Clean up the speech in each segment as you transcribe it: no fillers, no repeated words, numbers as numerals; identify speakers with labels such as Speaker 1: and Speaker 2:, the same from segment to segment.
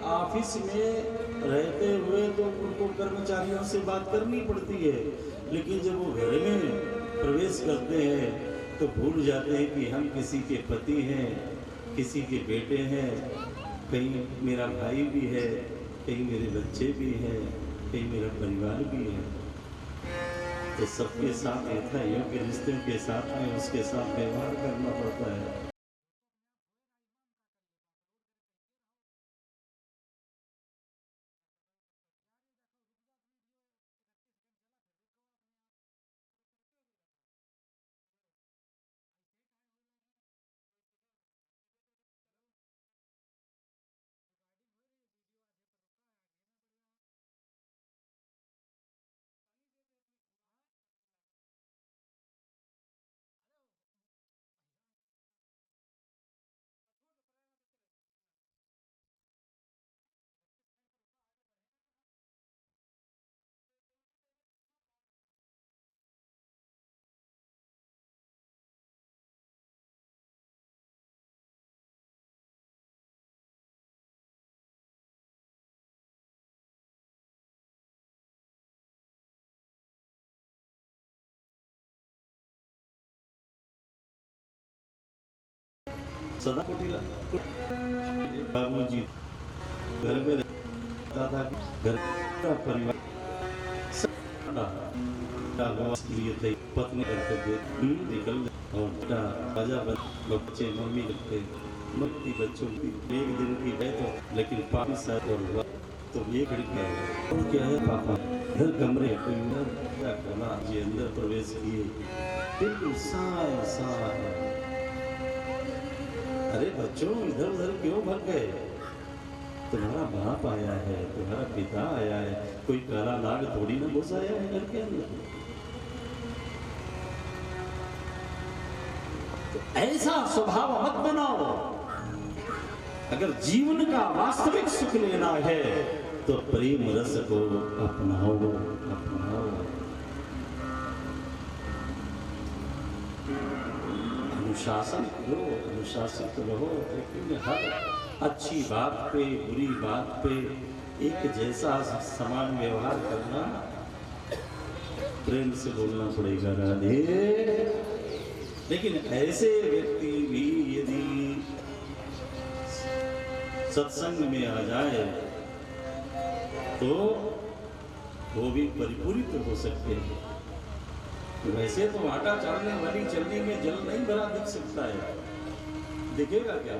Speaker 1: Office में रहते हुए तो उनको कर्मचारियों से बात करनी पड़ती है, लेकिन जब वो घर में प्रवेश करते हैं तो भूल जाते हैं कि हम किसी के पति हैं, किसी के बेटे हैं, कहीं मेरा भाई भी है, कहीं मेरे बच्चे भी हैं, कहीं मेरा परिवार भी है। तो सबके साथ यथा योग्य रिश्तों के साथ में उसके साथ व्यवहार करना पड़ता है। सदा कुटिला बाबूजी घर में रहता था, घर का परिवार लिए थे, पत्नी करके दे निकल और राजा बच्चे मम्मी लगते मक्ती बच्चों की एक दिन की है तो, लेकिन 5 साल और हुआ तो ये खिड़कियाँ और क्या है पापा घर कमरे जी अंदर प्रवेश किए, बिल्कुल सा अरे बच्चों इधर उधर क्यों भाग गए? तुम्हारा बाप आया है, तुम्हारा पिता आया है, कोई काला नाग थोड़ी ना घुस आया है घर के अंदर। तो ऐसा स्वभाव मत बनाओ। अगर जीवन का वास्तविक सुख लेना है तो प्रेम रस को अपनाओ। अनुशासित रहो, लेकिन हर अच्छी बात पे बुरी बात पे एक जैसा समान व्यवहार करना, प्रेम से बोलना पड़ेगा राधे। लेकिन ऐसे व्यक्ति भी यदि सत्संग में आ जाए तो वो भी परिपूरित हो सकते हैं। वैसे तो आटा चालने वाली चलनी में जल नहीं भरा दिख सकता है, दिखेगा क्या?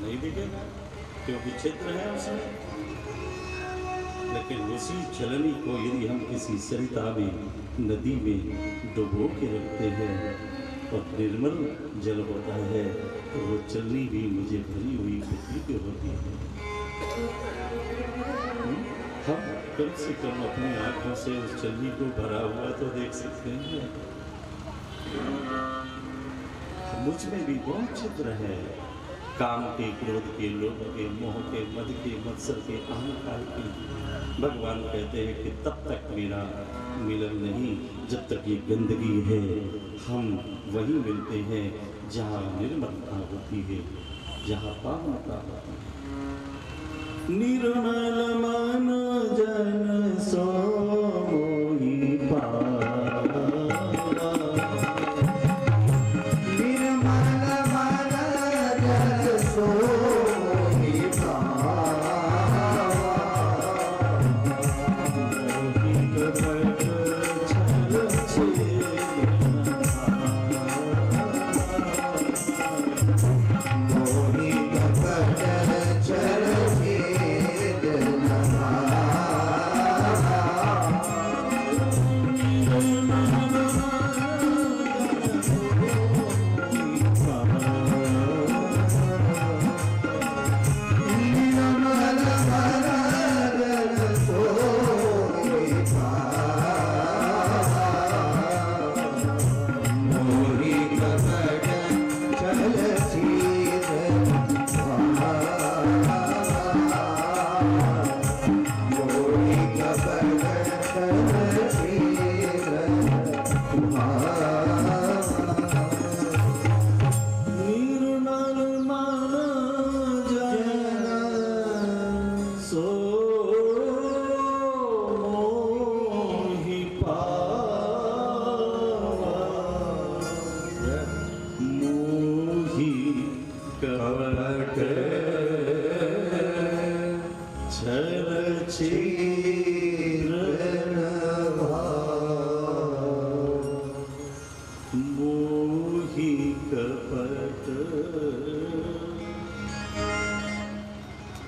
Speaker 1: नहीं दिखेगा, क्योंकि छिद्र है उसमें। लेकिन उसी चलनी को यदि हम किसी सरिता में, नदी में डुबो के रखते हैं और निर्मल जल होता है तो वो चलनी भी मुझे भरी हुई प्रतीत होती है। हम कम से कम अपनी आंखों से उस चलनी को भरा हुआ तो देख सकते हैं। मुझ में भी बहुत छिद्र है, काम के, क्रोध के, लोभ के, मोह के, मद के, मत्सर के, अहंकार के। भगवान कहते हैं कि तब तक मेरा मिलन नहीं जब तक ये गंदगी है। हम वहीं मिलते हैं जहाँ निर्मलता होती है, जहाँ पावनता होती है। निर्मल मन जन सो मोहि पावा, निर्मल मन जन सो मोहि पावा, मोहि कपट छल छेदन मोहि कपट छल छेदन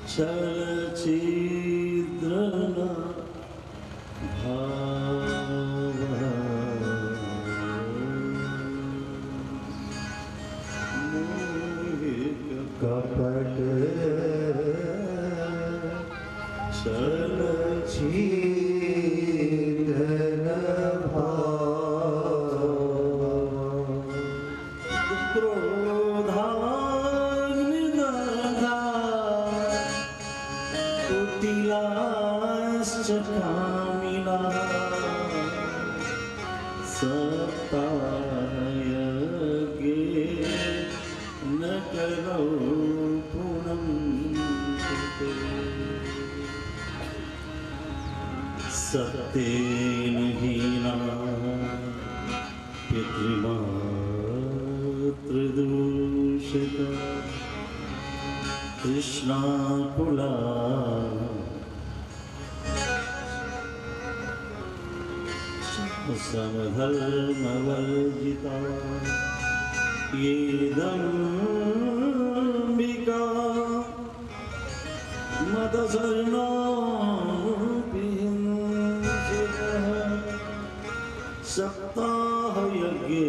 Speaker 1: छल छिद्र न भाव कपट छल छिद्र न भाव क्रोधाग्निदग्धा कुटिलाश्च कामिनः सप्तायज्ञे न करो पुनं सत्येन हीना पितृमातृदूषिता कृष्णाकुला समधर्मवर्जिता ये दम्बिका मदसर्णाभिहिंसितः सप्ताहयज्ञे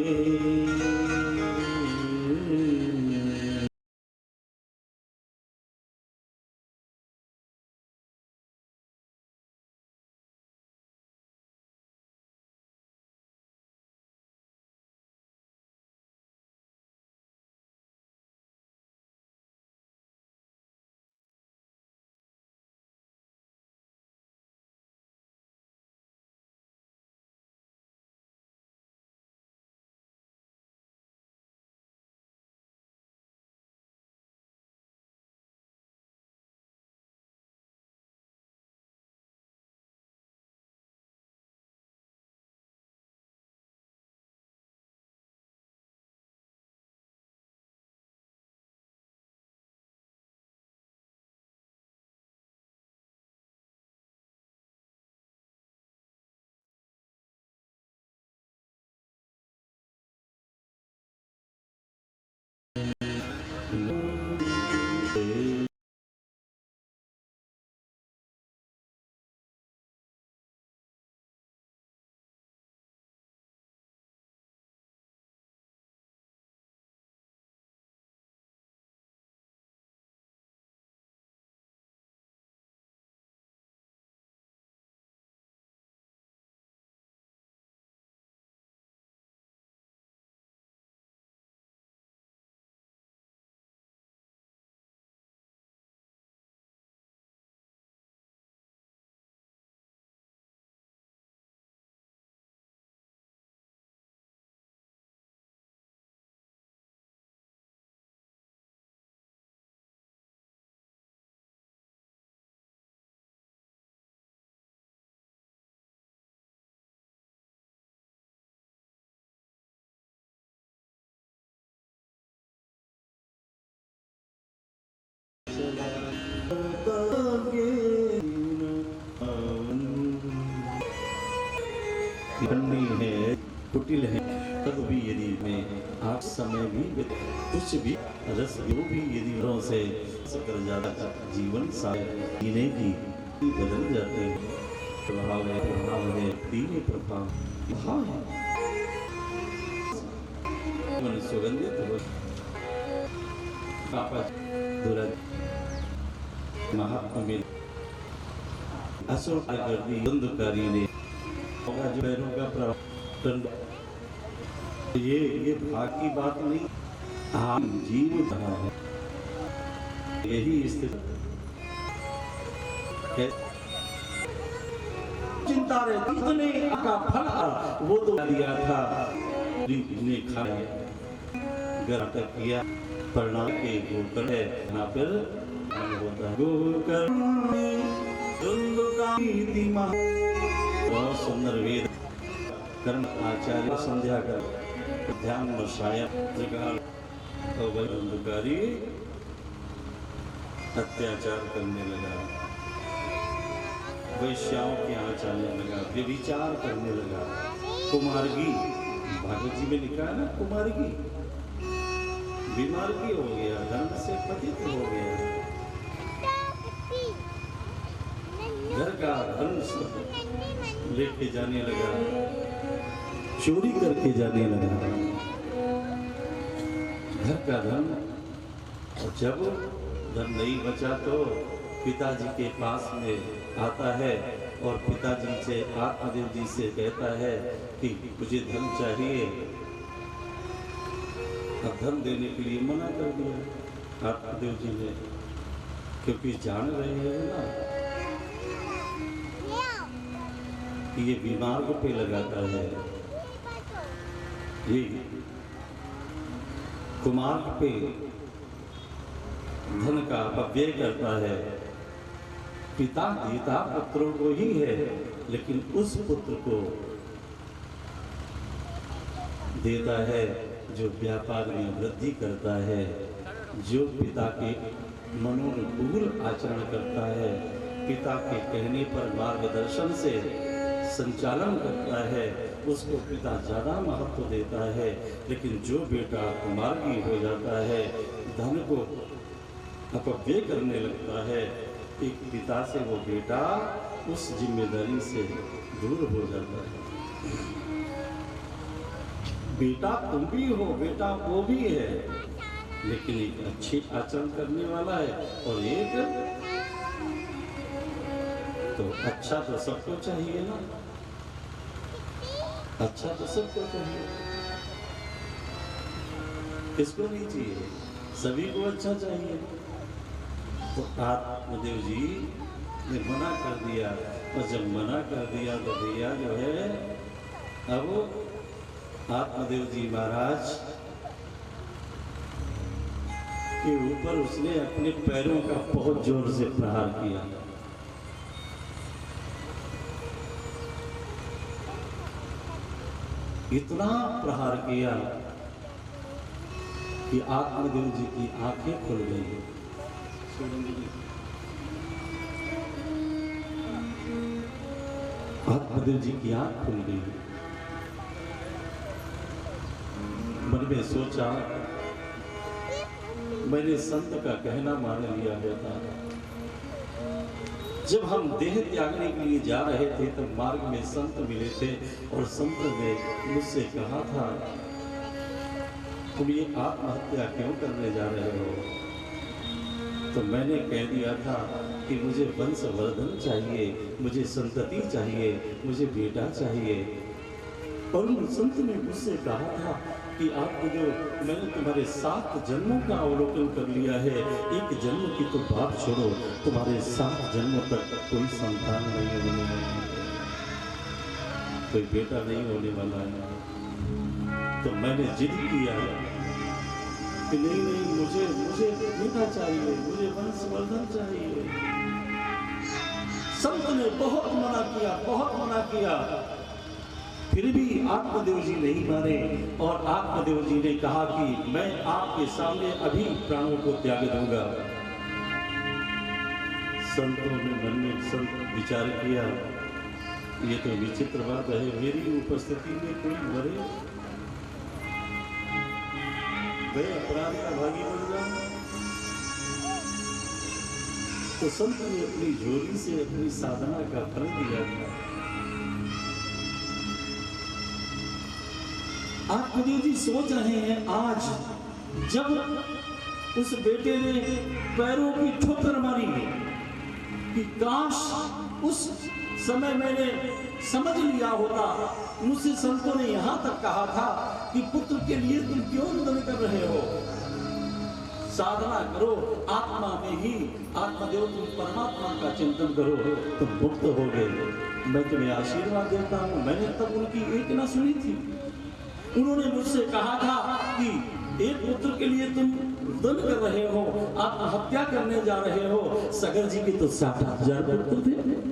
Speaker 1: ठंडी है, कुटिल है, तब भी यदि मैं आप समय भी कुछ भी रस जो भी यदि रों से कर जाता जीवन जीने की बदल जाते हैं। प्रभाव है तीन प्रभाव है मन सुगंधित हो महात्मा असुर बंधुकारी ने जो पैरों का प्रवर्तन ये भाग की बात नहीं, हाँ जीव रहा है यही स्थिति चिंता रहती का फल वो तो दिया था ने खाया गर्त किया परिणाम के गोकर है ना फिर होता है गोकर बहुत सुंदर वेद कर्म आचार्य संध्या कर ध्यान मशाया त्रिकाल अंधकारी अत्याचार करने लगा, वैश्याओं के यहाँ चलने लगा, व्यभिचार करने लगा। कुमारगी भागवत जी में लिखा है ना, कुमारगी बीमारगी हो गया, धन से पतित हो गया। का धन लेके जाने लगा, चोरी करके जाने लगा घर का धन। और जब धन नहीं बचा तो पिताजी के पास में आता है और पिताजी से आत्मदेव जी से कहता है कि मुझे धन चाहिए। अब धन देने के लिए मना कर दिया आत्मदेव जी ने, क्योंकि जान रहे हैं ना कि ये बीमार पे लगाता है, ये कुमार पे धन का अपव्यय करता है। पिता देता पुत्रों को ही है, लेकिन उस पुत्र को देता है जो व्यापार में वृद्धि करता है, जो पिता के मनोनुकूल आचरण करता है, पिता के कहने पर मार्गदर्शन से संचालन करता है, उसको पिता ज़्यादा महत्व देता है। लेकिन जो बेटा मार्गी हो जाता है, धन को अपव्यय करने लगता है, एक पिता से वो बेटा उस जिम्मेदारी से दूर हो जाता है। बेटा तुम भी हो, बेटा वो भी है, लेकिन एक अच्छी आचरण करने वाला है और एक तो अच्छा तो सबको चाहिए ना, अच्छा तो सबको चाहिए, किसको नहीं चाहिए, सभी को अच्छा चाहिए। तो आत्मदेव जी ने मना कर दिया, और जब मना कर दिया तो भैया जो है अब आत्मदेव जी महाराज के ऊपर उसने अपने पैरों का बहुत जोर से प्रहार किया। इतना प्रहार किया कि आत्मदेव जी की आंखें खुल गई। आत्मदेव जी की आंख खुल गई। मन में सोचा, मैंने संत का कहना मान लिया था। जब हम देह त्यागने के लिए जा रहे थे तब मार्ग में संत मिले थे और संत ने मुझसे कहा था, तुम ये आत्महत्या क्यों करने जा रहे हो? तो मैंने कह दिया था कि मुझे वंशवर्धन चाहिए, मुझे संतति चाहिए, मुझे बेटा चाहिए। और उन संत ने मुझसे कहा था कि आपको जो मैंने तुम्हारे 7 जन्मों का अवलोकन कर लिया है, एक जन्म की तो बात छोड़ो, तुम्हारे 7 जन्मों तक कोई संतान नहीं होने वाला है, कोई बेटा नहीं होने वाला है। तो मैंने जिद किया कि नहीं नहीं, मुझे बेटा चाहिए, मुझे वंशवर्धन चाहिए। संत ने बहुत मना किया, बहुत मना किया, फिर भी आत्मदेव जी नहीं माने और आत्मदेव जी ने कहा कि मैं आपके सामने अभी प्राणों को त्याग दूंगा। संतों ने मन में संत विचार किया, ये तो विचित्र बात है, मेरी उपस्थिति में कोई मरे, मैं अपराध का भागी बन जाऊं। तो संत ने अपनी झोली से अपनी साधना का फल दिया था। आत्मदेव जी सोच रहे हैं, आज जब उस बेटे ने पैरों की ठोकर मारी कि काश उस समय मैंने समझ लिया होता। मुझसे संतों ने यहाँ तक कहा था कि पुत्र के लिए तुम क्यों रुदन कर रहे हो, साधना करो, आत्मा में ही आत्मदेव तुम परमात्मा का चिंतन करो, तुम मुक्त हो गए। मैं तुम्हें आशीर्वाद देता हूँ। मैंने तब उनकी एक ना सुनी थी। उन्होंने मुझसे कहा था कि एक पुत्र के लिए तुम रुदन कर रहे हो, आत्महत्या करने जा रहे हो। सगर जी के तो 60,000 पुत्र थे।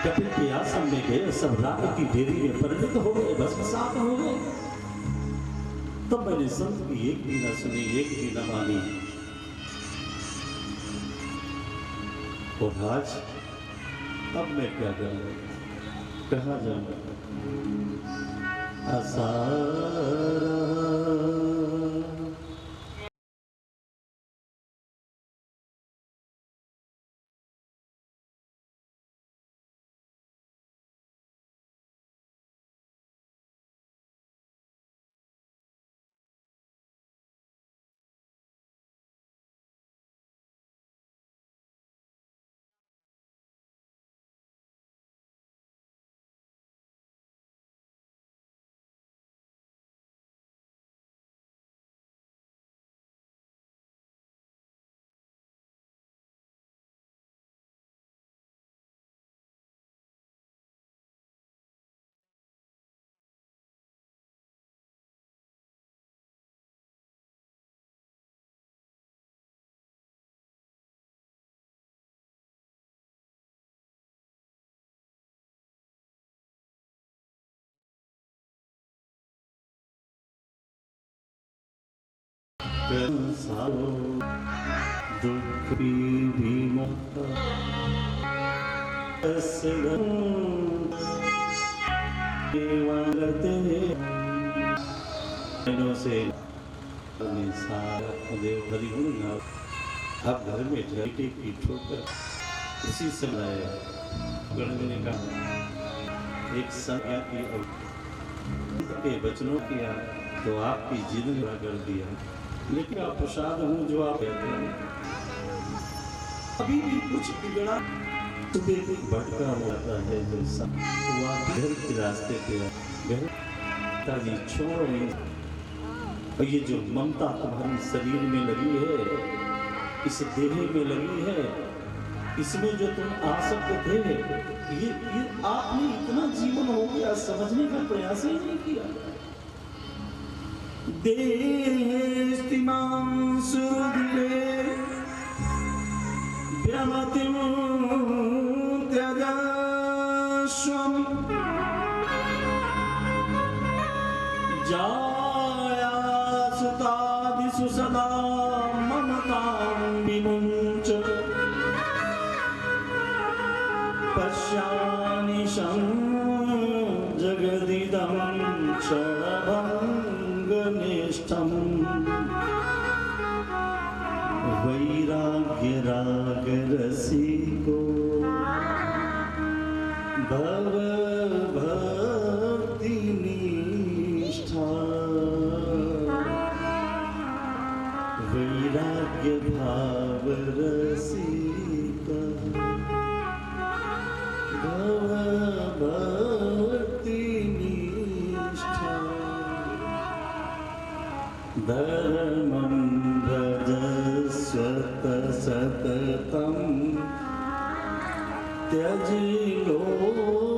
Speaker 1: कपिल के आश्रम में गए, सब रात की देरी में परिणत हो गए, भस्मसात हो गए। तब मैंने संत की एक भी न सुनी, एक भी न मानी। और आज अब मैं क्या करूं, कहाँ जाऊं? आसारा सारो दुख भी मुक्त से देव हरिगुण गाओ। अब घर में झलके की ठोकर उसी समय गणवी ने कहा एक संज्ञा की के वचनों किया तो आपकी जिद पूरा कर दिया, लेकिन आप प्रसाद हूँ जो आप कहते हैं अभी भी कुछ बिगड़ा तो एक भटका होता है जो सब घर के रास्ते पे पिताजी छोड़ो नहीं। और ये जो ममता तुम्हारी शरीर में लगी है, इस देह में लगी है, इसमें जो तुम आसक्त थे, ये आपने इतना जीवन हो गया समझने का प्रयास ही नहीं किया। देस्तिमां सुधीरे व्यमतिं त्यजस्वं जायासुतादिषु सदा ममतां विमुञ्च पश्यानिशं जगदिदं क्षणभङ्गनिष्ठं वैराग्यरागरसिको भवभक्तिनिष्ठा वैराग्यभावरसिका भवभक्तिनिष्ठा धर्मं भजस्व सततं त्यज लोकधर्मान्।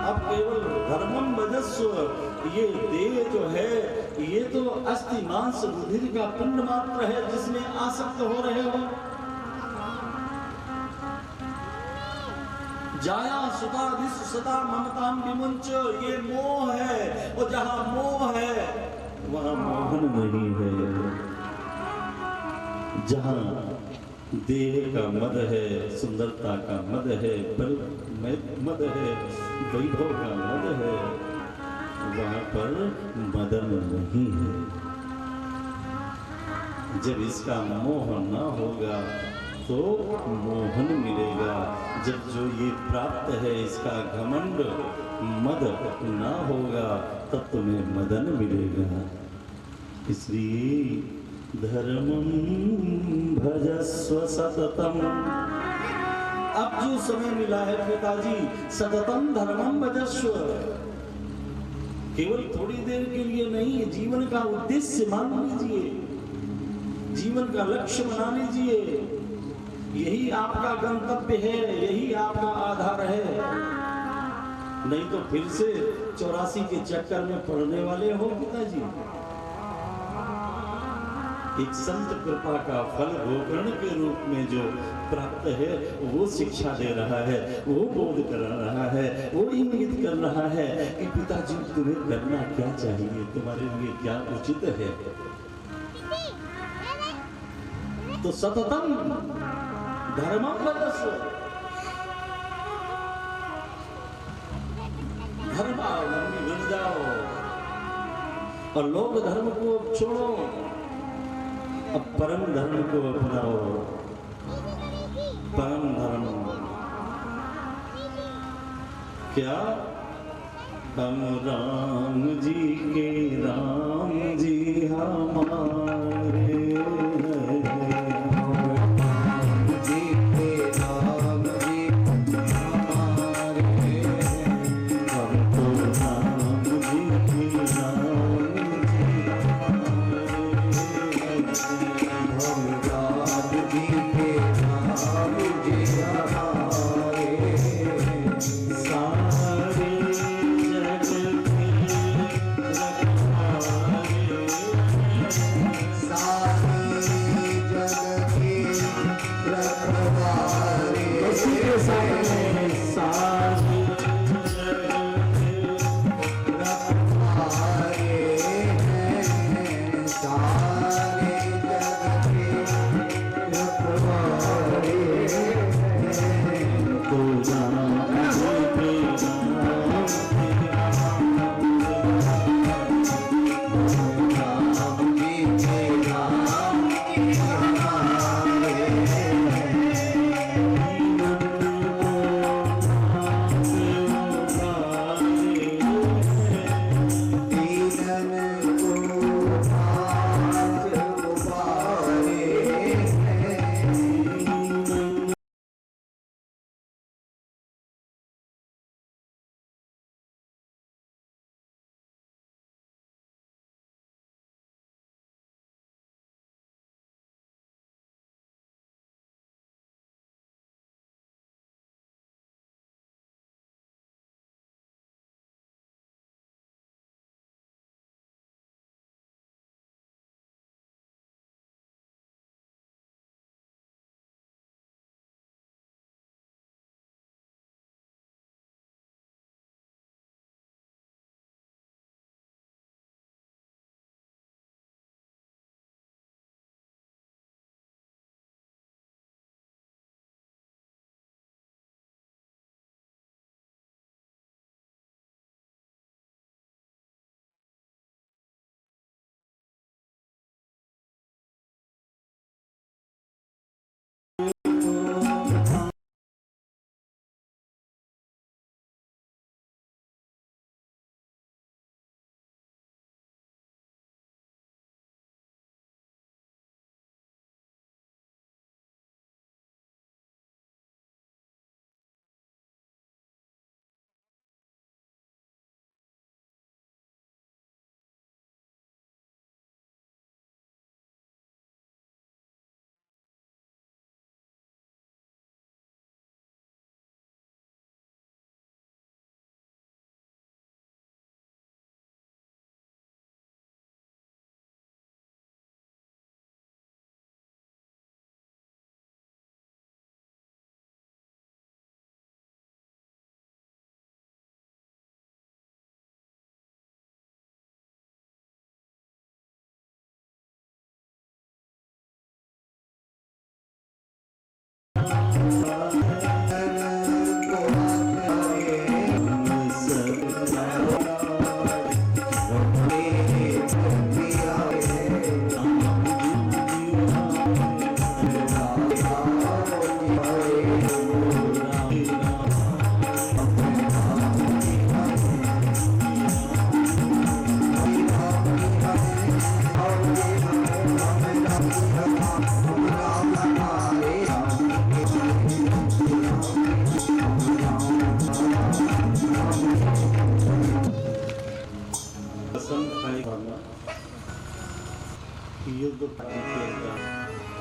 Speaker 1: अब केवल धर्मं भजस्व, ये देह जो है ये तो अस्थि मांस रुधिर का पिंड मात्र है जिसमें आसक्त हो रहे हो। जाया सुतादिस सदा ममतां विमुञ्च, ये मोह है और जहां मोह है वहां मोहन नहीं है। जहां देह का मद है, सुंदरता का मद है, बल मद है, वैभव का मद है, वहां पर मदन नहीं है। जब इसका मोह न होगा तो मोहन मिलेगा। जब जो ये प्राप्त है इसका घमंड मद ना होगा तब तुम्हें मदन मिलेगा। इसलिए धर्मं भजस्व सततम। अब जो समय मिला है पिताजी, सततम धर्मं भजस्व, केवल थोड़ी देर के लिए नहीं, जीवन का उद्देश्य मान लीजिए, जीवन का लक्ष्य बना लीजिए। यही आपका गंतव्य है, यही आपका आधार है। नहीं तो फिर से 84 के चक्कर में पड़ने वाले हो पिताजी। एक संत कृपा का फल गोकर्ण के रूप में जो प्राप्त है वो शिक्षा दे रहा है, वो बोध करा रहा है, वो इंगित कर रहा है कि पिताजी तुम्हें करना क्या चाहिए, तुम्हारे लिए क्या उचित है। तो सततम धर्मं भजस्व, धर्मावलंबी बन जाओ और लोक धर्म को छोड़ो, अब परम धर्म को अपनाओ। परम धर्म क्या? हम राम जी के राम जी हमारे, सारे जग के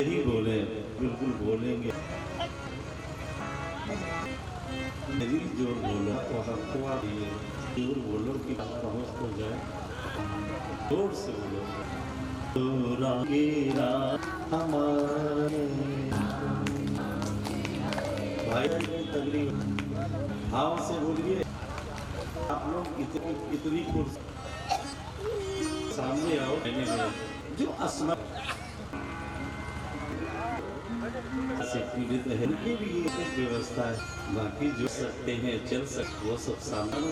Speaker 1: यही बोले, बिल्कुल बोलेंगे। मेरी जोर बोलो तो हमको आइए, जोर बोलो कि पहुँच तो जाए, जोर से बोलो। तो रागीरा हमारे भाई की तगड़ी भाव से बोलिए। आप लोग इतनी कुर्सी सामने आओ, जो असमर्थ से पीड़ित है उनके लिए एक व्यवस्था है। बाकी जो सकते हैं चल सकते वो सब सामान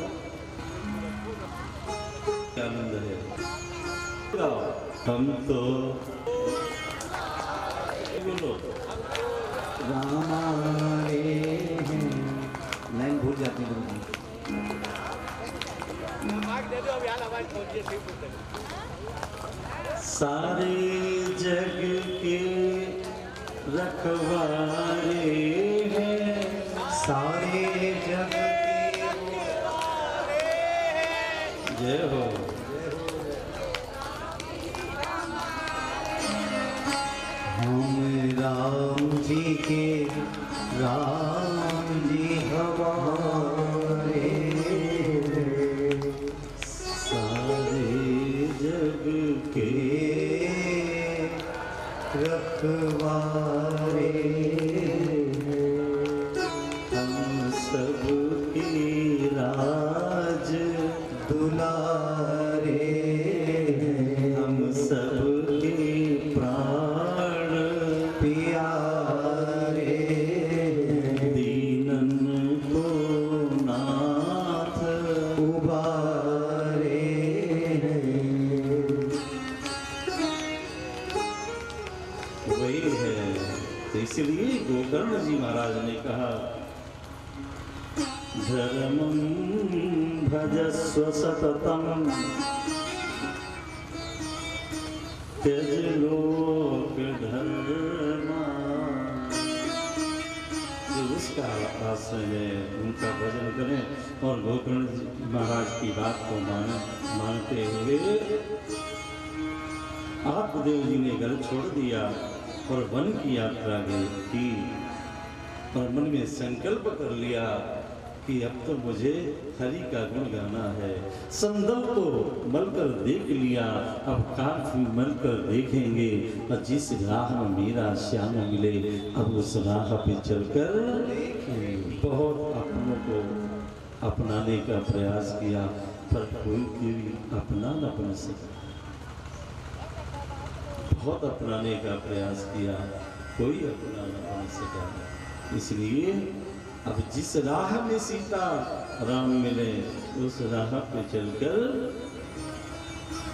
Speaker 1: आनंद है। हम तो बोलो
Speaker 2: रामारे लाइन भूल जाती है।
Speaker 1: सारे जग के रखवारे हैं,
Speaker 2: सारे जग के
Speaker 1: जय हो।
Speaker 2: हम राम जी के राम जी हमारे
Speaker 1: सारे जग के
Speaker 2: रखवारे
Speaker 1: हम सब की राज
Speaker 2: दुलारे
Speaker 1: हम सब के प्राण
Speaker 2: प्यारे
Speaker 1: दीनन को नाथ
Speaker 2: उबारे
Speaker 1: वही है। तो इसलिए गोकर्ण जी महाराज ने कहा धर्मं भजस्व सततम त्यज लोक धर्मा। जो उसका आश्रय है उनका भजन करें और गोकर्ण जी महाराज की बात को मानते हुए आत्मदेव जी ने घर छोड़ दिया और वन की यात्रा की और मन में संकल्प कर लिया कि अब तो मुझे हरि का गुण गाना है। संदल तो मलकर देख लिया, अब काफी मलकर देखेंगे और जिस राह में मेरा श्याम मिले अब उस राह पे चलकर बहुत अपनों को अपनाने का प्रयास किया पर कोई अपना न बन सका। बहुत अपनाने का प्रयास किया, कोई अपना न बन सका। इसलिए अब जिस राह में सीता राम मिले उस राह पे चलकर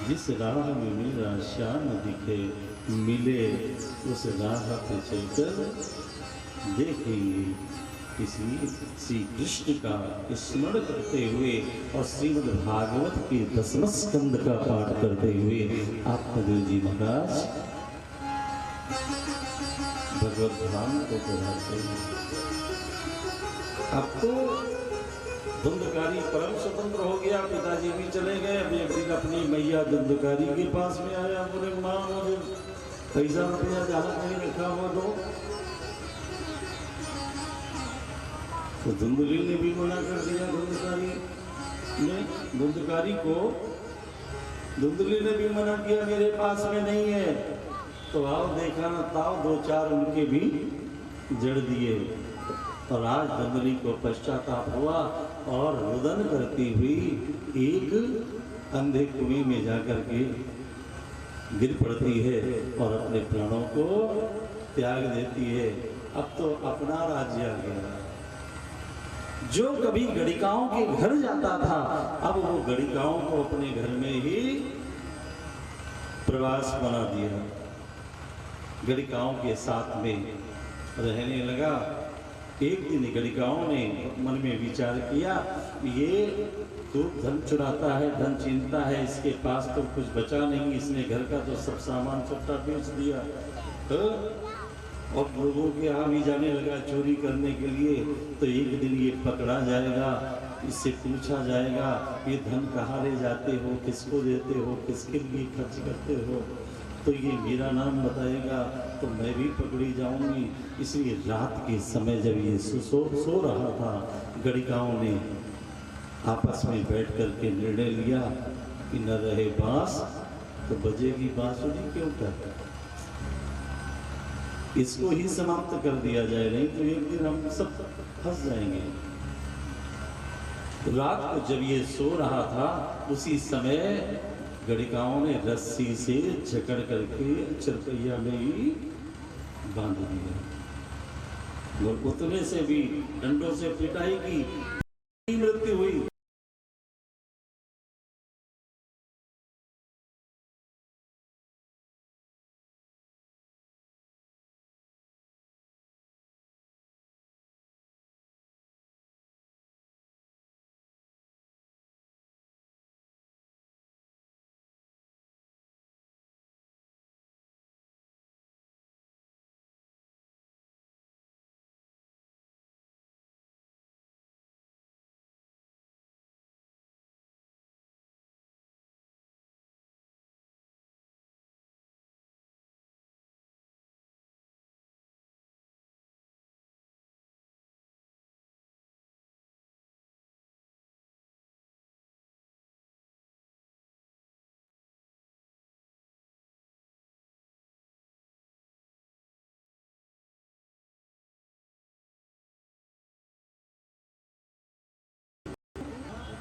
Speaker 1: जिस राह में मेरा श्याम दिखे मिले उस राह पे चलकर देखेंगे। इसलिए श्री कृष्ण का स्मरण करते हुए और श्रीमद् भागवत के 10वें स्कंद का पाठ करते हुए आत्मदेव जी महाराज भगवत धाम को पधारते हैं। अब तो धुंधकारी परम स्वतंत्र हो गया, पिताजी भी चले गए। अभी एक दिन अपनी मैया धुंधकारी के पास में आया, बोले माँ मुझे पैसा रुपया जहाँ कहीं रखा हुआ तो धुंधली ने भी मना कर दिया। धुंधली ने भी मना किया मेरे पास में नहीं है। तो आओ देखा ना ताओ 2-4 उनके भी जड़ दिए और आज धुंधली को पश्चाताप हुआ और रुदन करती हुई एक अंधे कुएं में जाकर के गिर पड़ती है और अपने प्राणों को त्याग देती है। अब तो अपना राज्य आ गया। जो कभी गणिकाओं के घर जाता था, अब वो गणिकाओं को अपने घर में ही प्रवास बना दिया, गणिकाओं के साथ में रहने लगा। एक दिन गणिकाओं ने मन में विचार किया, ये तो धन चुराता है, धन छीनता है, इसके पास तो कुछ बचा नहीं, इसने घर का तो सब सामान सबटा बेच दिया, तो और लोगों के यहाँ भी जाने लगा चोरी करने के लिए। तो एक दिन ये पकड़ा जाएगा, इससे पूछा जाएगा ये धन कहाँ ले जाते हो, किसको देते हो, किसके लिए खर्च करते हो, तो ये मेरा नाम बताएगा तो मैं भी पकड़ी जाऊंगी। इसलिए रात के समय जब ये सो रहा था, गणिकाओं ने आपस में बैठ कर के निर्णय लिया कि न रहे बांस तो बजेगी बांसुरी क्यों कर, इसको ही समाप्त कर दिया जाए, नहीं तो एक दिन हम सब फंस जाएंगे। रात को जब ये सो रहा था, उसी समय गणिकाओं ने रस्सी से जकड़ करके चरपैया में ही बांध दिया और उतने से भी डंडों से पिटाई की, मृत्यु हुई।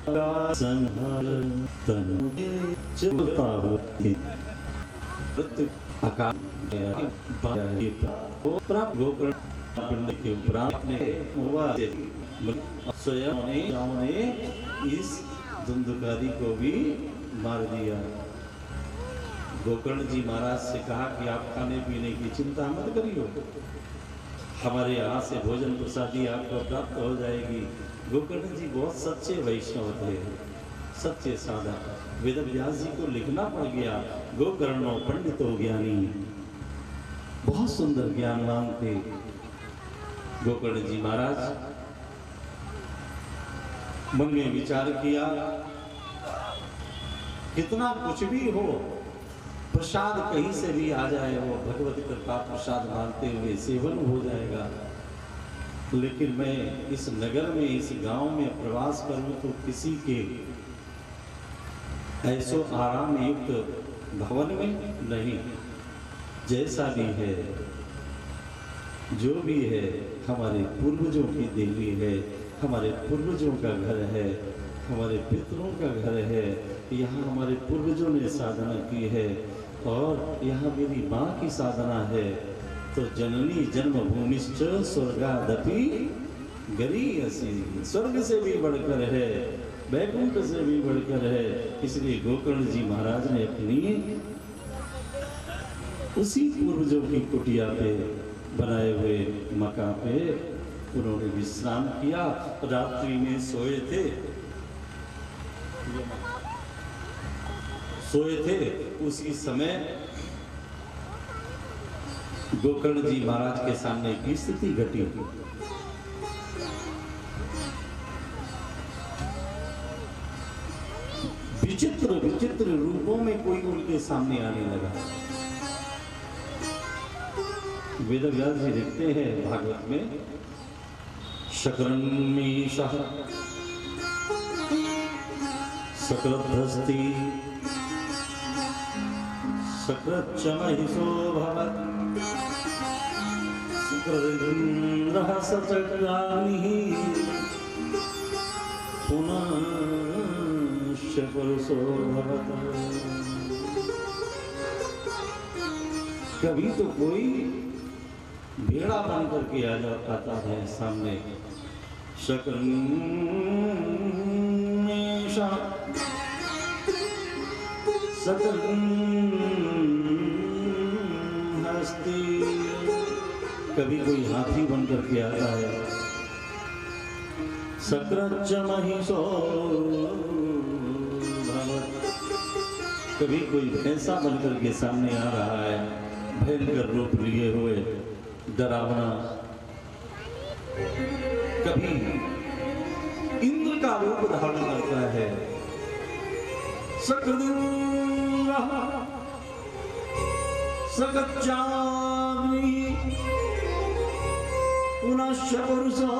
Speaker 1: चलता स्वयं ने इस धुंधुकारी को भी मार दिया। गोकर्ण जी महाराज से कहा कि आप खाने पीने की चिंता मत करियो, हमारे यहाँ से भोजन प्रसादी आपको प्राप्त हो जाएगी। गोकर्ण जी बहुत सच्चे वैष्णव थे, सच्चे साधक। वेद व्यास जी को लिखना पड़ गया, गोकर्णो पंडितो ज्ञानी, बहुत सुंदर ज्ञानवान थे गोकर्ण जी महाराज। मन में विचार किया, कितना कुछ भी हो, प्रसाद कहीं से भी आ जाए, वो भगवत कृपा प्रसाद मानते हुए सेवन हो जाएगा। लेकिन मैं इस नगर में, इस गांव में प्रवास करूं तो किसी के ऐसो आराम युक्त भवन में नहीं, जैसा भी है, जो भी है, हमारे पूर्वजों की देवी है, हमारे पूर्वजों का घर है, हमारे पितरों का घर है, यहाँ हमारे पूर्वजों ने साधना की है और यहाँ मेरी माँ की साधना है। तो जननी जन्मभूमिश्च स्वर्गादपि गरीयसी, स्वर्ग से भी बढ़कर है, वैकुंठ से भी बढ़कर है। इसलिए गोकर्ण जी महाराज ने अपनी उसी पूर्वजों की कुटिया पे बनाए हुए मकान पे उन्होंने विश्राम किया। रात्रि में सोए थे, उसी समय गोकर्ण जी महाराज के सामने की स्थिति घटी। विचित्र विचित्र रूपों में कोई उनके सामने आने लगा। वेद व्यास जी लिखते हैं भागवत में, शक्रन्मीशः शक्रध्वस्ति शक्रच्चमहिषो भवत् शक्रन्द्रः सचक्रानिः पुनश्च पुरुषो भवत्। कभी तो कोई भेड़ा बन करके आता है सामने। शकर्मेशा सकल हस्ती, कभी कोई हाथी बन करके आता है। सक्रच महिषो भवत्, कभी कोई भैंसा बन करके सामने आ रहा है, भयंकर रूप लिए हुए, डरावना। कभी इंद्र का रूप धारण करता है। सकदुर्रः सकच्चाग्नि पुनश्च पुरुषो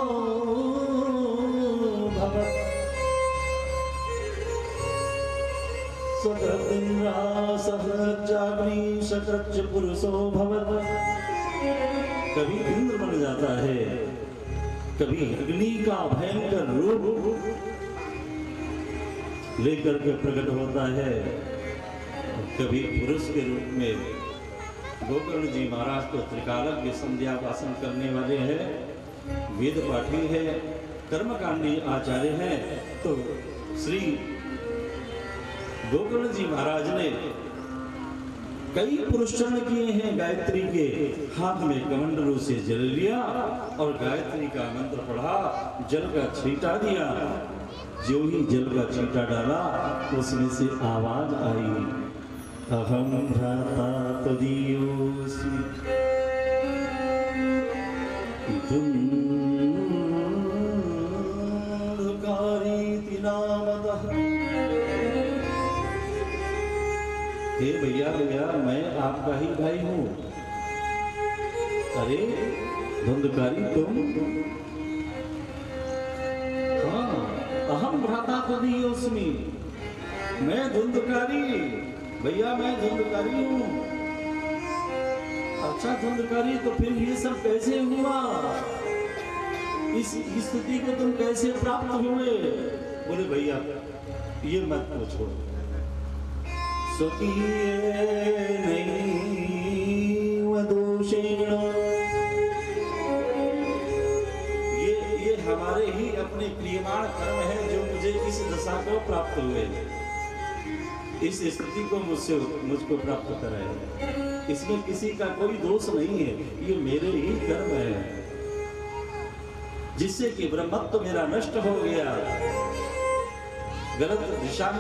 Speaker 1: भवत्, सकदिन्द्रा सकच्चाग्नि सकच्च पुरुषो भवत्। कभी इंद्र बन जाता है, कभी अग्नि का भयंकर रूप लेकर के प्रकट होता है, कभी पुरुष के रूप में। गोकर्ण जी महाराज तो त्रिकालज्ञ संध्या वासन करने वाले हैं, वेद पाठी है, कर्मकांडी आचार्य हैं। तो श्री गोकर्ण जी महाराज ने कई पुरुषचरण किए हैं गायत्री के, हाथ में कमंडलू से जल लिया और गायत्री का मंत्र पढ़ा, जल का छींटा दिया। जो ही जल का छींटा डाला उसमें से आवाज आई, अहम भ्राता त्वदीयोऽस्मि धुंधुकारीति नामतः। हे भैया भैया, मैं आपका ही भाई हूँ। अरे धुंधकारी तुम? हाँ, अहम भ्राता त्वदीयोऽस्मि, मैं धुंधकारी। भैया मैं धुंधकारी हूँ। अच्छा धुंधकारी, तो फिर ये सब कैसे हुआ? इस स्थिति को तुम कैसे प्राप्त हुए? बोले भैया ये मत पूछो, स्वकीयेनैव दोषेण, ये हमारे ही अपने क्रियमाण कर्म है जो मुझे इस दशा को प्राप्त हुए, इस स्थिति को मुझको प्राप्त कराए। इसमें किसी का कोई दोष नहीं है, ये मेरे ही कर्म है, जिससे कि ब्रह्मत्व मेरा नष्ट हो गया, गलत दिशा में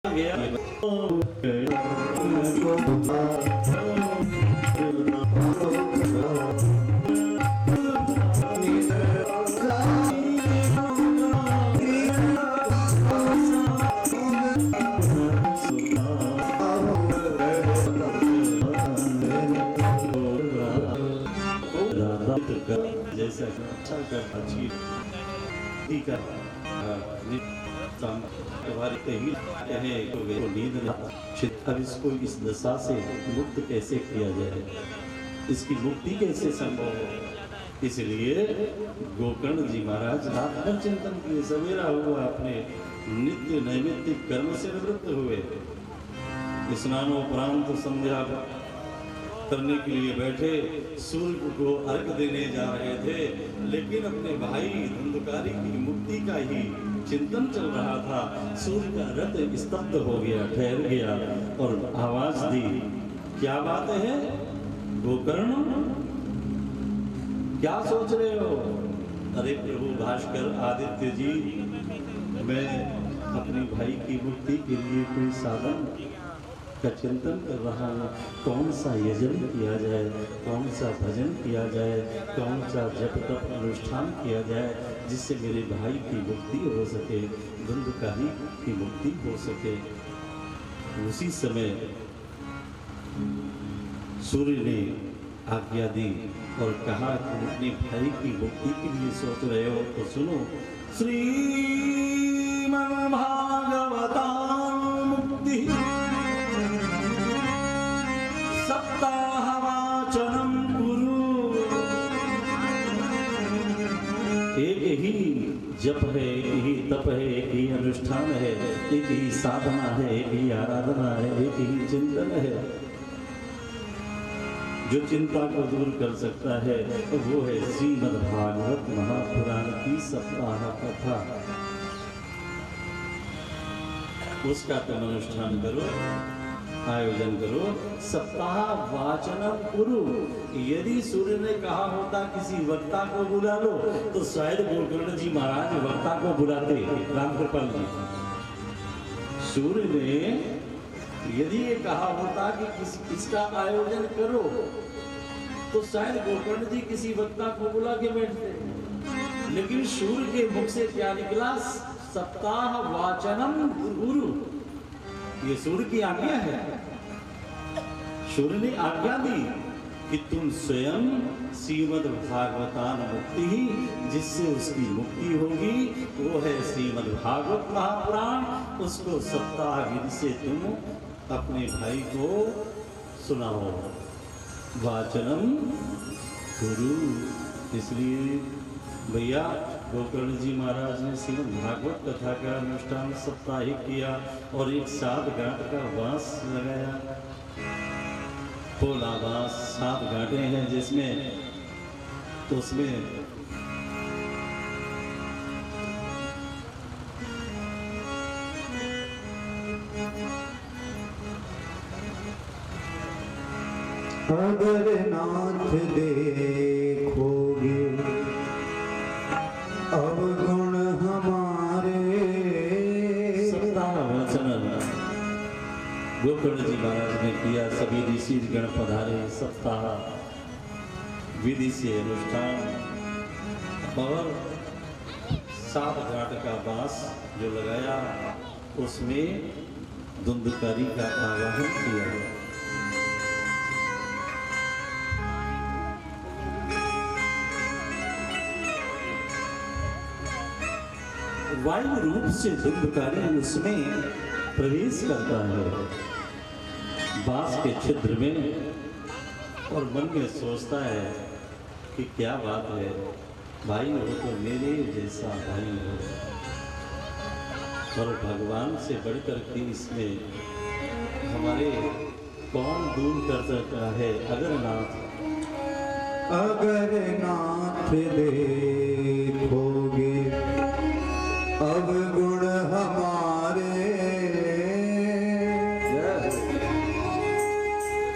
Speaker 1: गया। जैसा अच्छा कर अच्छी ठीक है तुम्हारी कहीं कहे तो वे नींद न अब इसको इस दशा से मुक्त कैसे किया जाए, इसकी मुक्ति कैसे संभव हो। इसलिए गोकर्ण जी महाराज रात भर चिंतन किए, सवेरा हुआ अपने नित्य नैमित्तिक कर्म से निवृत्त हुए, स्नानोपरांत संध्या करने के लिए बैठे, सूर्य को अर्घ देने जा रहे थे, लेकिन अपने भाई धुंधकारी की मुक्ति का ही चिंतन चल रहा था। सूर्य का रथ स्तब्ध हो गया, ठहर गया और आवाज दी, क्या बात है गोकर्ण, क्या सोच रहे हो। अरे प्रभु भास्कर आदित्य जी, मैं अपने भाई की मुक्ति के लिए कोई साधन का चिंतन कर रहा हूँ, कौन सा यजन किया जाए, कौन सा भजन किया जाए, कौन सा जप तप अनुष्ठान किया जाए जिससे मेरे भाई की मुक्ति हो सके, धुंधकारी की मुक्ति हो सके। उसी समय सूर्य ने आज्ञा दी और कहा कि अपने भाई की मुक्ति के लिए सोच रहे हो तो सुनो, श्रीमद् भागवतां मुक्ति सप्ताहवाचनम कुरु। एक ही जप है, एक ही तप है, एक ही अनुष्ठान है, एक ही साधना है, एक ही आराधना है, एक ही चिंतन है। जो चिंता को दूर कर सकता है वो है श्रीमद् भागवत महापुराण की सप्ताह कथा। उसका तुम अनुष्ठान करो, आयोजन करो, सप्ताह वाचनम कुरु। यदि सूर्य ने कहा होता किसी वक्ता को बुला लो तो शायद गोकर्ण जी महाराज वक्ता को बुलाते, रामकृपाल जी। सूर्य ने यदि ये कहा होता कि इसका आयोजन करो तो शायद गोकर्ण जी किसी वक्ता को बुला के बैठते, लेकिन सूर्य के मुख से क्या निकला, सप्ताह वाचनम गुरु। ये सूर्य की आज्ञा है, सूर्य ने आज्ञा दी कि तुम स्वयं श्रीमद् भागवतान मुक्ति ही, जिससे उसकी मुक्ति होगी वो है श्रीमद् भागवत महापुराण। उसको सप्ताह विधि से तुम अपने भाई को सुनाओ, वाचनम गुरु। इसलिए भैया गोकर्ण जी महाराज ने श्रीमद् भागवत कथा का अनुष्ठान साप्ताहिक किया और एक 7 गांठ का बांस लगाया। पोला बांस 7 गांठे हैं जिसमें, तो उसमें
Speaker 2: अगर नाथ देखोगे अवगुण हमारे।
Speaker 1: सप्ताह वचन गोकर्ण जी महाराज ने किया, सभी ऋषि गण पधारे, सप्ताह विधि से अनुष्ठान और 7 गांठ का बांस जो लगाया उसमें धुंधकारी का आवाहन किया। वायु रूप से धुंधकारी उसमें प्रवेश करता है बांस के छिद्र में और मन में सोचता है कि क्या बात है, भाई हो तो मेरे जैसा भाई हो। और भगवान से बढ़कर के इसमें हमारे कौन दूर कर सकता है। अगर नाथ
Speaker 2: देखोगे अवगुण हमारे,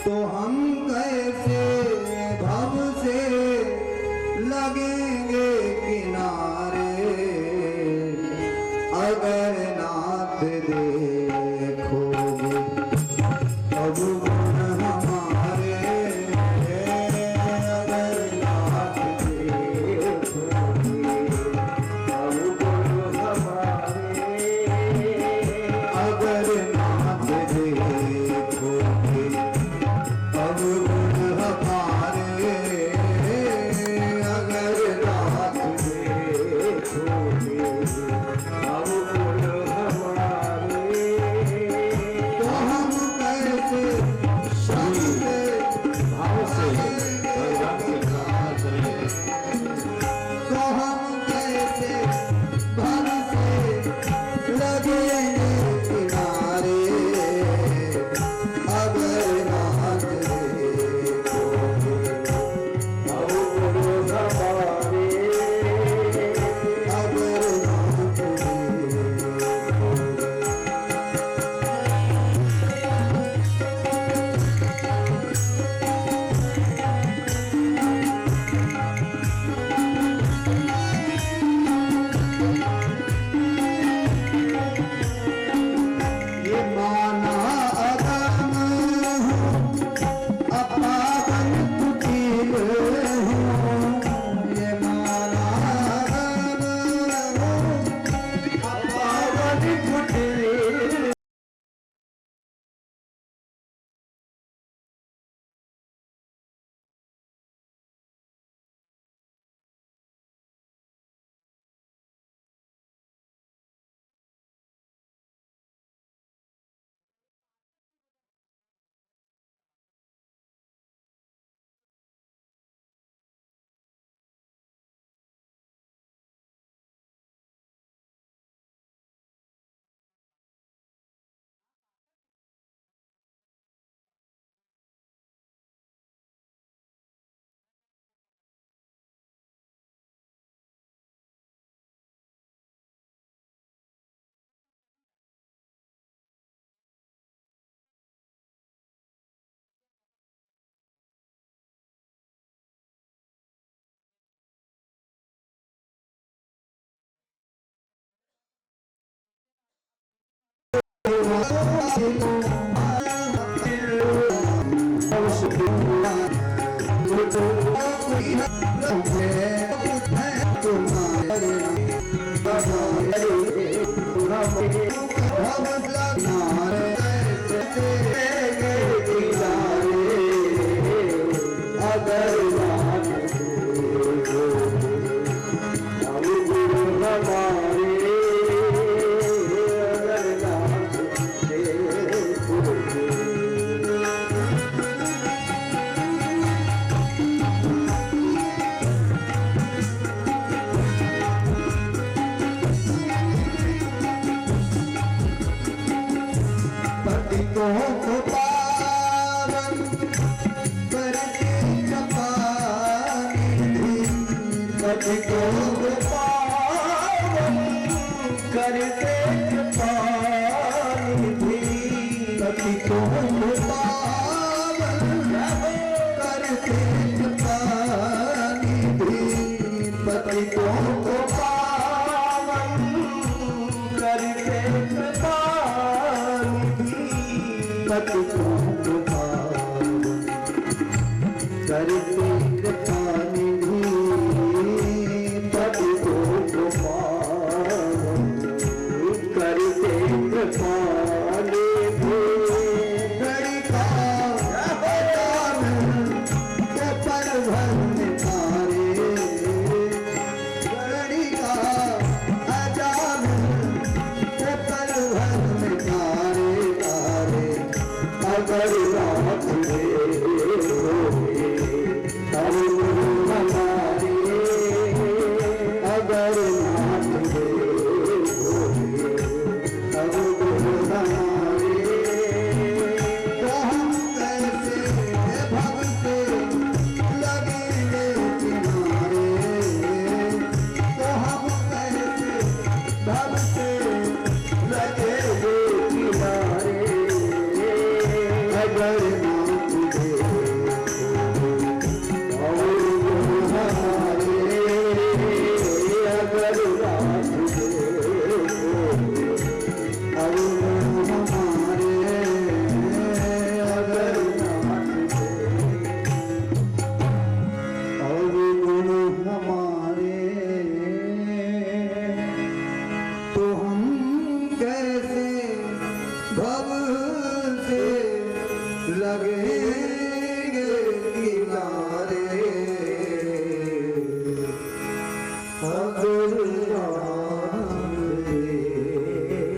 Speaker 2: तो हम कैसे भव से लगेंगे किनारे। अगर नाथ देखोगे अवगुण हमारे, अगर नाथ देखोगे अवगुण हमारे, अगर नाथ देखोगे अवगुण हमारे, अगर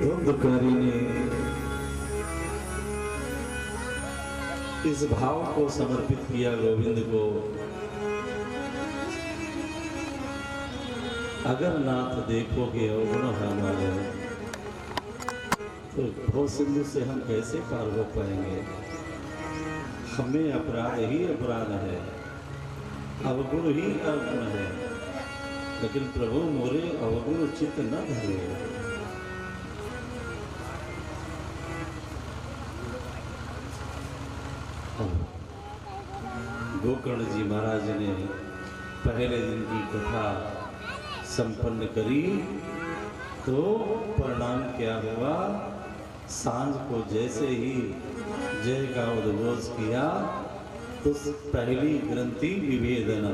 Speaker 1: धुंधकारी ने इस भाव को समर्पित किया गोविंद को। अगर नाथ देखोगे अवगुण हमारे, तो भव सिंधु से हम कैसे पार हो पाएंगे। हमें अपराध ही अपराध है, अवगुण ही अवगुण है, लेकिन प्रभु मोरे अवगुण चित्त न धरे। गोकर्ण जी महाराज ने पहले दिन की कथा संपन्न करी तो परिणाम क्या हुआ। सांझ को जैसे ही जय का उद्घोष किया तो पहली ग्रंथि विभेदन,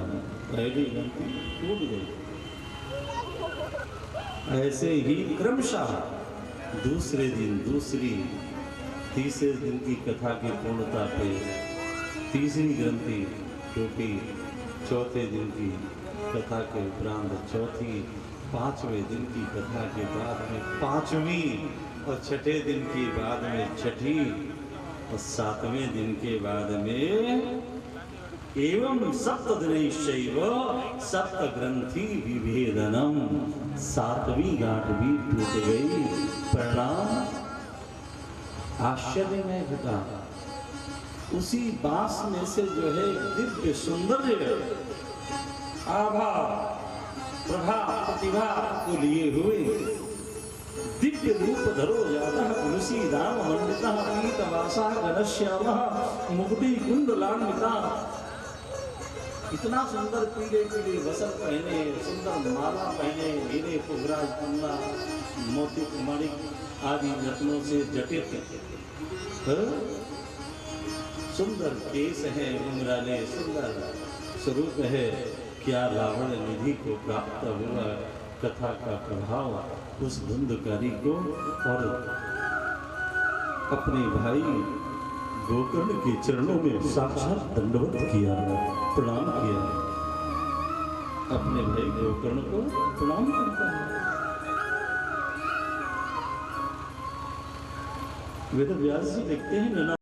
Speaker 1: पहली ग्रंथि टूट गई। ऐसे ही क्रमशः दूसरे दिन तीसरे दिन की कथा की पूर्णता पे तीसरी ग्रंथि टूटी। चौथे दिन की कथा के उपरांत चौथी, पांचवें दिन की कथा के बाद में पांचवी, और छठे दिन के बाद में छठी, और सातवें दिन के बाद में एवं सप्तदिनैश्चैव सप्त ग्रंथि विभेदनम। सातवीं गांठ भी टूट गई। परिणाम आश्चर्य में घटा। उसी बांस में से जो है दिव्य सौंदर्य, आभा, प्रभा, प्रतिभा को लिए हुए दिव्य रूप धरो जाता तुलसी दाम मंडिता पीत वासा घनश्याम मुक्ति कुंडलान्विता। इतना सुंदर पीले पीले वस्त्र पहने, सुंदर माला पहने, हीरे पुगराज पन्ना मोती माणिक आदि रत्नों से जटित सुंदर केस है, घुंघराले सुंदर स्वरूप है। क्या रावण निधि को प्राप्त हुआ कथा का प्रभाव उस धुंधकारी को और अपने भाई गोकर्ण के चरणों में साक्षात दंडवत किया, प्रणाम किया। अपने भाई गोकर्ण को प्रणाम करता है। वेद व्यास जी लिखते हैं ना,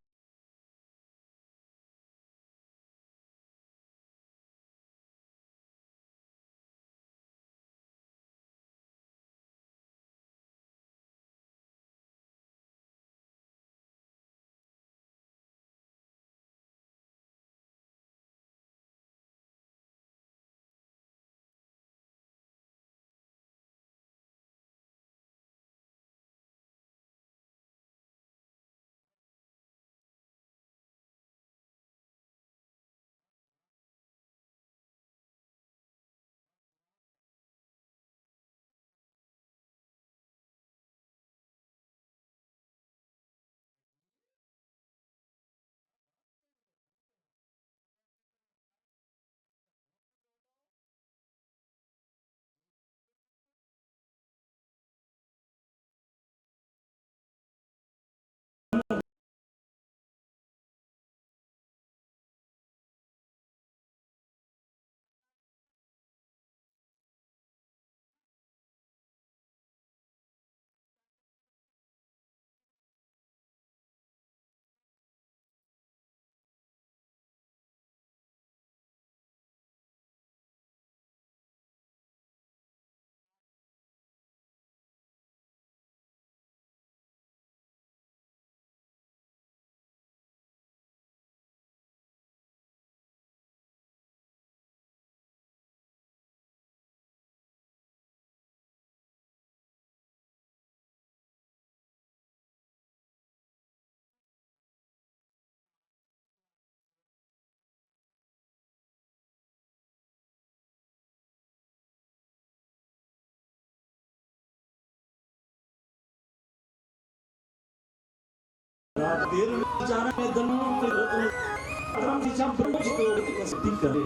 Speaker 1: देर में जाना है दलों के अतरम दिशा ब्रह्मच को सिद्धि करे।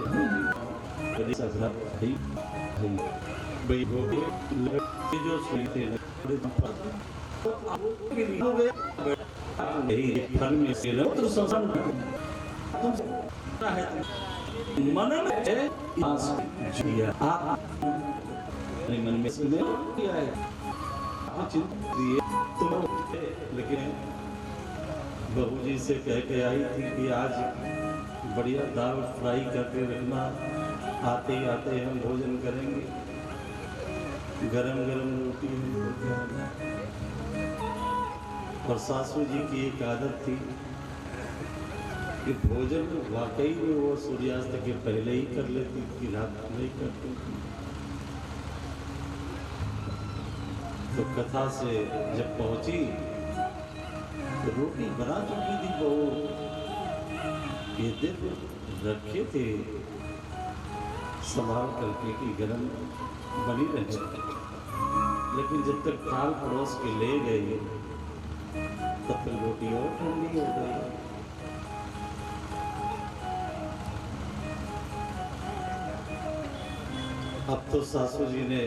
Speaker 1: कभी सफल भाई भाई भाई हो गए जो सुनते हैं तो आपके लिए हो गए यही फल में से लो तो संसार तुम है मन में है आस जिया आप मन में सुने किया है आप चिंता दिए तुम लेकिन बहू जी से कह के आई थी कि आज बढ़िया दाल फ्राई करके रखना, आते ही आते हम भोजन करेंगे, गरम गरम रोटी है। और सासू जी की एक आदत थी कि भोजन वाकई में वो सूर्यास्त के पहले ही कर लेती थी, रात नहीं करती थी। तो कथा से जब पहुंची तो रोटी बना चुकी थी बहू, ये दिन रखे थे संभाल करके कि गरम बनी रहे। लेकिन जब तक थाल परोस के ले गई तब तक रोटी और ठंडी हो गई। अब तो सासू जी ने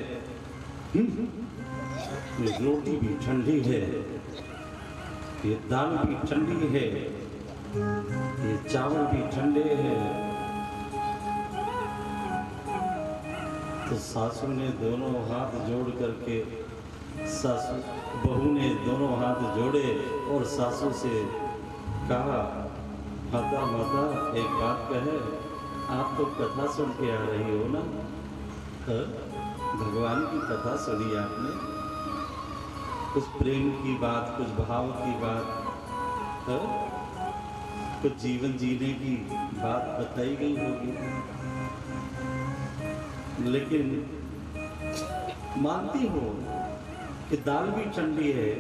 Speaker 1: रोटी भी ठंडी है, ये दाल भी ठंडी है, ये चावल भी ठंडे हैं। तो सासू ने दोनों हाथ जोड़ करके सासू बहू ने दोनों हाथ जोड़े और सासू से कहा, माता माता एक बात कहे, आप तो कथा सुन के आ रही हो ना? भगवान की कथा सुनी आपने, कुछ प्रेम की बात, कुछ भाव की बात, कुछ जीवन जीने की बात बताई गई होगी। लेकिन मानती हो कि दाल भी ठंडी है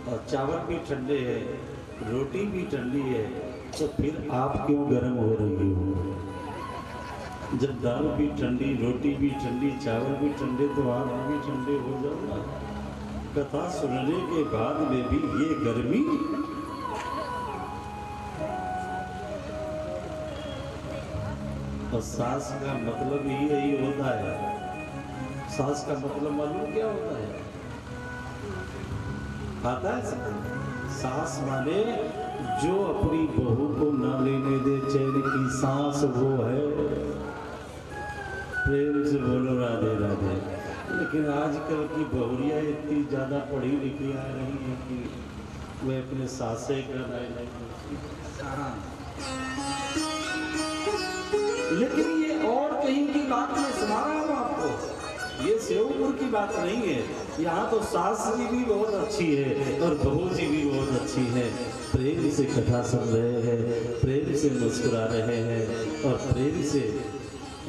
Speaker 1: और चावल भी ठंडे है, रोटी भी ठंडी है, तो फिर आप क्यों गर्म हो रही हो? जब दाल भी ठंडी, रोटी भी ठंडी, चावल भी ठंडे, तो आप भी ठंडे हो जाओ ना। कथा सुनने के बाद में भी ये गर्मी। और सास का मतलब ही यही होता है। सास का मतलब मालूम क्या होता है? आता है सास माने जो अपनी बहू को न लेने दे चैन की सांस, वो है। प्रेम से बोलो राधे राधे। लेकिन आजकल की बहुरियाँ इतनी ज़्यादा पढ़ी लिखी आ रही हैं कि वे अपने सासे का नहीं। लेकिन ये और कहीं की बात मैं सुना रहा हूँ आपको, ये सेवपुर की बात नहीं है। यहाँ तो सास जी भी बहुत अच्छी है और बहू जी भी बहुत अच्छी है। प्रेम से कथा सुन रहे हैं, प्रेम से मुस्कुरा रहे हैं और प्रेम से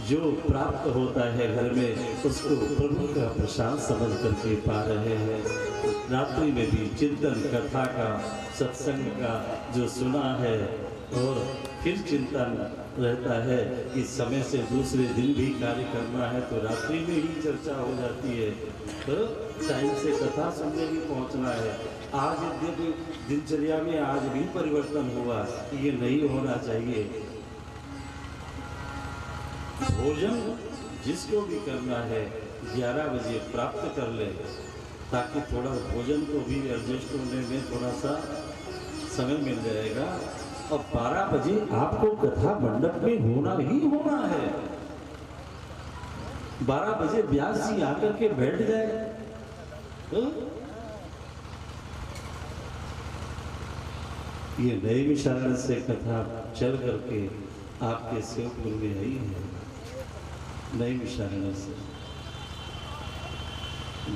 Speaker 1: जो प्राप्त होता है घर में, उसको प्रभु का प्रसाद समझ करके पा रहे हैं। रात्रि में भी चिंतन कथा का, सत्संग का जो सुना है, और फिर चिंतन रहता है कि समय से दूसरे दिन भी कार्य करना है तो रात्रि में ही चर्चा हो जाती है। तो टाइम से कथा सुनने भी पहुंचना है। आज दिनचर्या में आज भी परिवर्तन हुआ, ये नहीं होना चाहिए। भोजन जिसको भी करना है 11 बजे प्राप्त कर ले, ताकि थोड़ा भोजन को भी एडजस्ट होने में थोड़ा सा समय मिल जाएगा। और 12 बजे आपको कथा मंडप में होना ही होना है। 12 बजे व्यास जी आकर के बैठ जाए तो ये नए विचारण से कथा चल करके आपके सेवपुर में आई है। नए विचारण से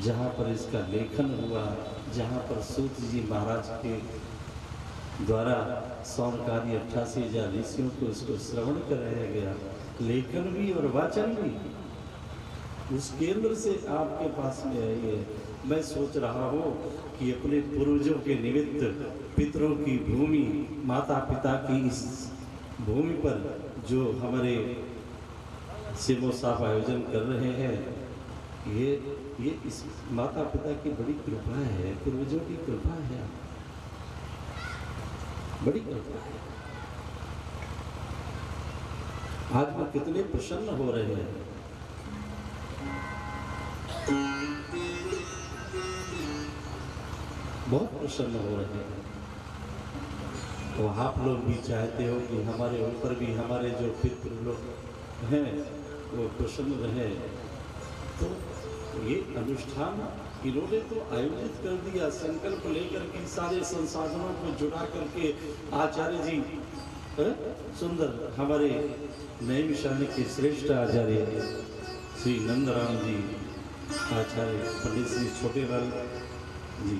Speaker 1: जहाँ पर इसका लेखन हुआ, जहाँ पर सूत जी महाराज के द्वारा सौनकारी 88,000 ऋषियों को इसको श्रवण कराया गया, लेखन भी और वाचन भी उस केंद्र से आपके पास में आई है। मैं सोच रहा हूँ कि अपने पूर्वजों के निमित्त पितरों की भूमि, माता पिता की इस भूमि पर जो हमारे शिवो साहब आयोजन कर रहे हैं, ये इस माता पिता की बड़ी कृपा है, पूर्वजों की कृपा है, बड़ी कृपा है। आज वो कितने प्रसन्न हो रहे हैं। बहुत प्रसन्न हो रहे हैं। तो आप लोग भी चाहते हो कि हमारे ऊपर भी हमारे जो पितृ लोग हैं वो प्रसन्न रहे। तो ये अनुष्ठान इन्होंने तो आयोजित कर दिया, संकल्प लेकर के सारे संसाधनों को जुड़ा करके आचार्य जी सुंदर, हमारे नए मिशन के श्रेष्ठ आचार्य श्री नंदराम जी, आचार्य पंडित श्री छोटेलाल जी,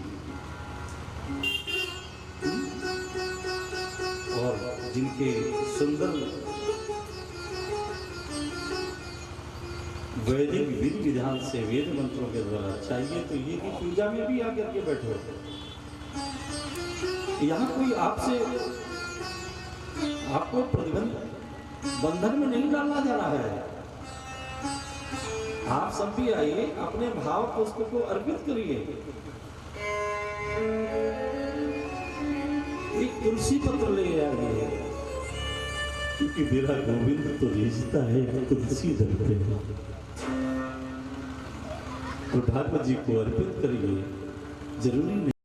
Speaker 1: और जिनके सुंदर वैदिक विधि विधान से वेद मंत्रों के द्वारा, चाहिए तो ये कि पूजा में भी आकर के बैठो। यहाँ कोई आपको बंधन में नहीं डालना जा रहा है। आप सब भी आइए, अपने भाव पुष्प को अर्पित करिए। एक तुलसी पत्र ले आइए, क्योंकि मेरा गोविंद तो रिश्ता है तुलसी दल पे। तो भागवत जी को अर्पित करिए, जरूरी नहीं